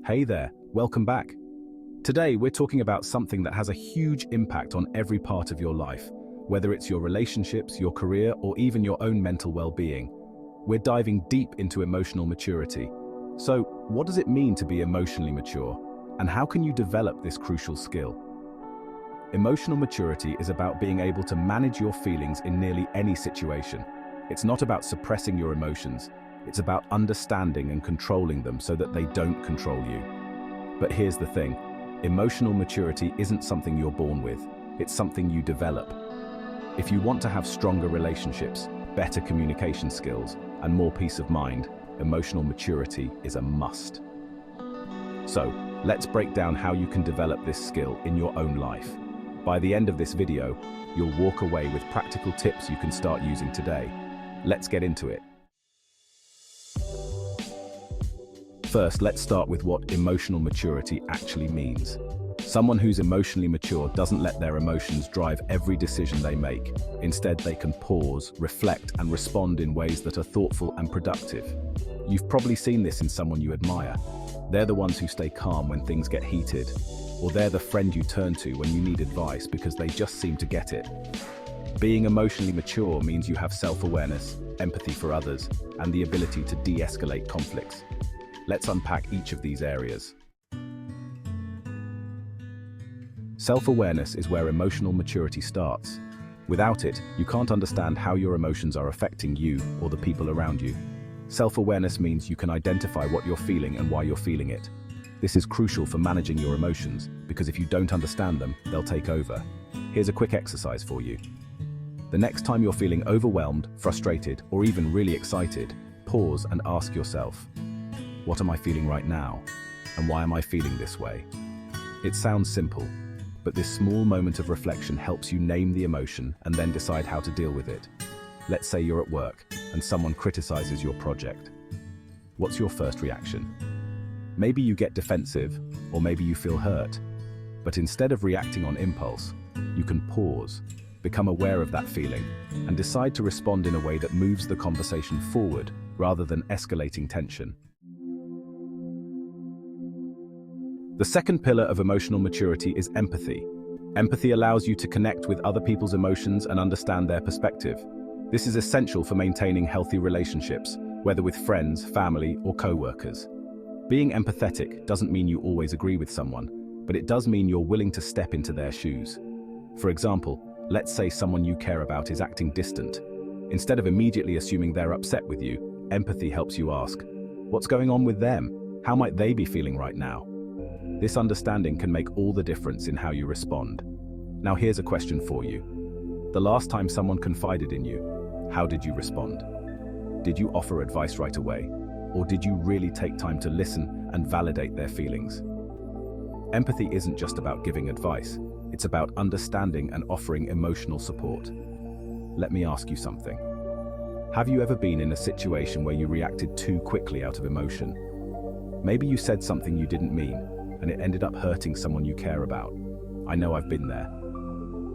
Hey there, welcome back. Today we're talking about something that has a huge impact on every part of your life, whether it's your relationships, your career, or even your own mental well-being. We're diving deep into emotional maturity. So, what does it mean to be emotionally mature? And how can you develop this crucial skill? Emotional maturity is about being able to manage your feelings in nearly any situation. It's not about suppressing your emotions. It's about understanding and controlling them so that they don't control you. But here's the thing. Emotional maturity isn't something you're born with. It's something you develop. If you want to have stronger relationships, better communication skills, and more peace of mind, emotional maturity is a must. So, let's break down how you can develop this skill in your own life. By the end of this video, you'll walk away with practical tips you can start using today. Let's get into it. First, let's start with what emotional maturity actually means. Someone who's emotionally mature doesn't let their emotions drive every decision they make. Instead, they can pause, reflect, and respond in ways that are thoughtful and productive. You've probably seen this in someone you admire. They're the ones who stay calm when things get heated, or they're the friend you turn to when you need advice because they just seem to get it. Being emotionally mature means you have self-awareness, empathy for others, and the ability to de-escalate conflicts. Let's unpack each of these areas. Self-awareness is where emotional maturity starts. Without it, you can't understand how your emotions are affecting you or the people around you. Self-awareness means you can identify what you're feeling and why you're feeling it. This is crucial for managing your emotions, because if you don't understand them, they'll take over. Here's a quick exercise for you. The next time you're feeling overwhelmed, frustrated, or even really excited, pause and ask yourself, what am I feeling right now? And why am I feeling this way? It sounds simple, but this small moment of reflection helps you name the emotion and then decide how to deal with it. Let's say you're at work and someone criticizes your project. What's your first reaction? Maybe you get defensive, or maybe you feel hurt. But instead of reacting on impulse, you can pause, become aware of that feeling, and decide to respond in a way that moves the conversation forward rather than escalating tension. The second pillar of emotional maturity is empathy. Empathy allows you to connect with other people's emotions and understand their perspective. This is essential for maintaining healthy relationships, whether with friends, family, or co-workers. Being empathetic doesn't mean you always agree with someone, but it does mean you're willing to step into their shoes. For example, let's say someone you care about is acting distant. Instead of immediately assuming they're upset with you, empathy helps you ask, what's going on with them? How might they be feeling right now? This understanding can make all the difference in how you respond. Now here's a question for you. The last time someone confided in you, how did you respond? Did you offer advice right away? Or did you really take time to listen and validate their feelings? Empathy isn't just about giving advice. It's about understanding and offering emotional support. Let me ask you something. Have you ever been in a situation where you reacted too quickly out of emotion? Maybe you said something you didn't mean, and it ended up hurting someone you care about. I know I've been there.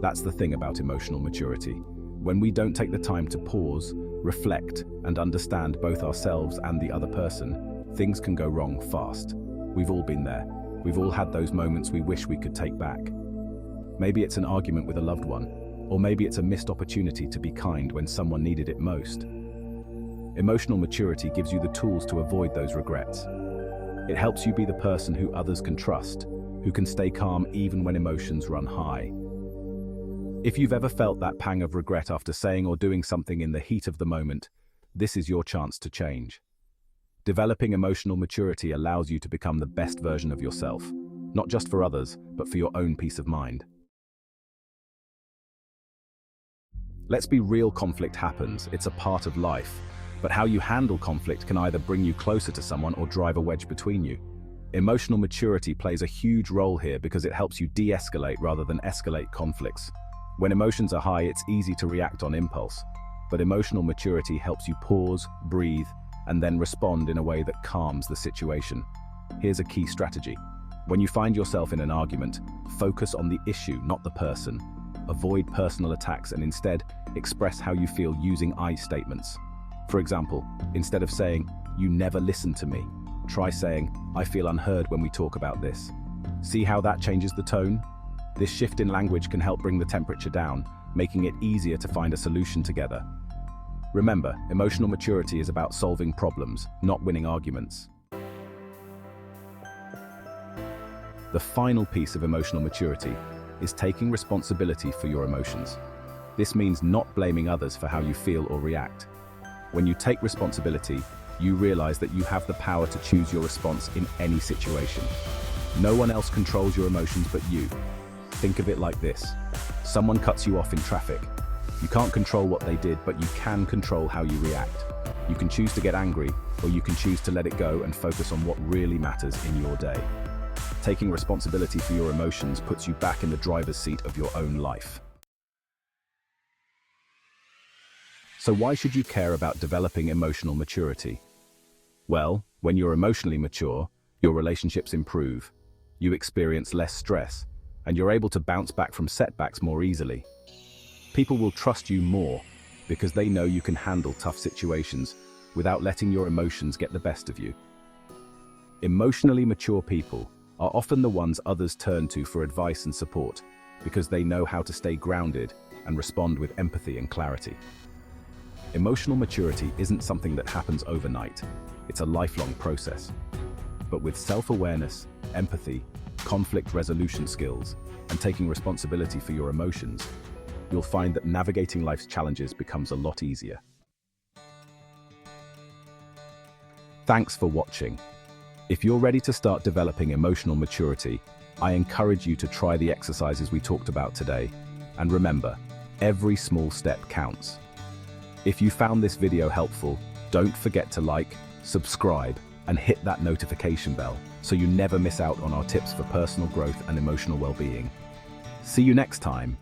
That's the thing about emotional maturity. When we don't take the time to pause, reflect, and understand both ourselves and the other person, things can go wrong fast. We've all been there. We've all had those moments we wish we could take back. Maybe it's an argument with a loved one, or maybe it's a missed opportunity to be kind when someone needed it most. Emotional maturity gives you the tools to avoid those regrets. It helps you be the person who others can trust, who can stay calm even when emotions run high. If you've ever felt that pang of regret after saying or doing something in the heat of the moment, this is your chance to change. Developing emotional maturity allows you to become the best version of yourself, not just for others, but for your own peace of mind. Let's be real, conflict happens. It's a part of life. But how you handle conflict can either bring you closer to someone or drive a wedge between you. Emotional maturity plays a huge role here because it helps you de-escalate rather than escalate conflicts. When emotions are high, it's easy to react on impulse. But emotional maturity helps you pause, breathe, and then respond in a way that calms the situation. Here's a key strategy. When you find yourself in an argument, focus on the issue, not the person. Avoid personal attacks and instead express how you feel using I statements. For example, instead of saying, "You never listen to me," Try saying, "I feel unheard when we talk about this." See how that changes the tone? This shift in language can help bring the temperature down, making it easier to find a solution together. Remember, emotional maturity is about solving problems, not winning arguments. The final piece of emotional maturity is taking responsibility for your emotions. This means not blaming others for how you feel or react. When you take responsibility, you realize that you have the power to choose your response in any situation. No one else controls your emotions but you. Think of it like this. Someone cuts you off in traffic. You can't control what they did, but you can control how you react. You can choose to get angry, or you can choose to let it go and focus on what really matters in your day. Taking responsibility for your emotions puts you back in the driver's seat of your own life. So why should you care about developing emotional maturity? Well, when you're emotionally mature, your relationships improve, you experience less stress, and you're able to bounce back from setbacks more easily. People will trust you more because they know you can handle tough situations without letting your emotions get the best of you. Emotionally mature people are often the ones others turn to for advice and support because they know how to stay grounded and respond with empathy and clarity. Emotional maturity isn't something that happens overnight. It's a lifelong process. But with self-awareness, empathy, conflict resolution skills, and taking responsibility for your emotions, you'll find that navigating life's challenges becomes a lot easier. Thanks for watching. If you're ready to start developing emotional maturity, I encourage you to try the exercises we talked about today. And remember, every small step counts. If you found this video helpful, don't forget to like, subscribe, and hit that notification bell so you never miss out on our tips for personal growth and emotional well-being. See you next time.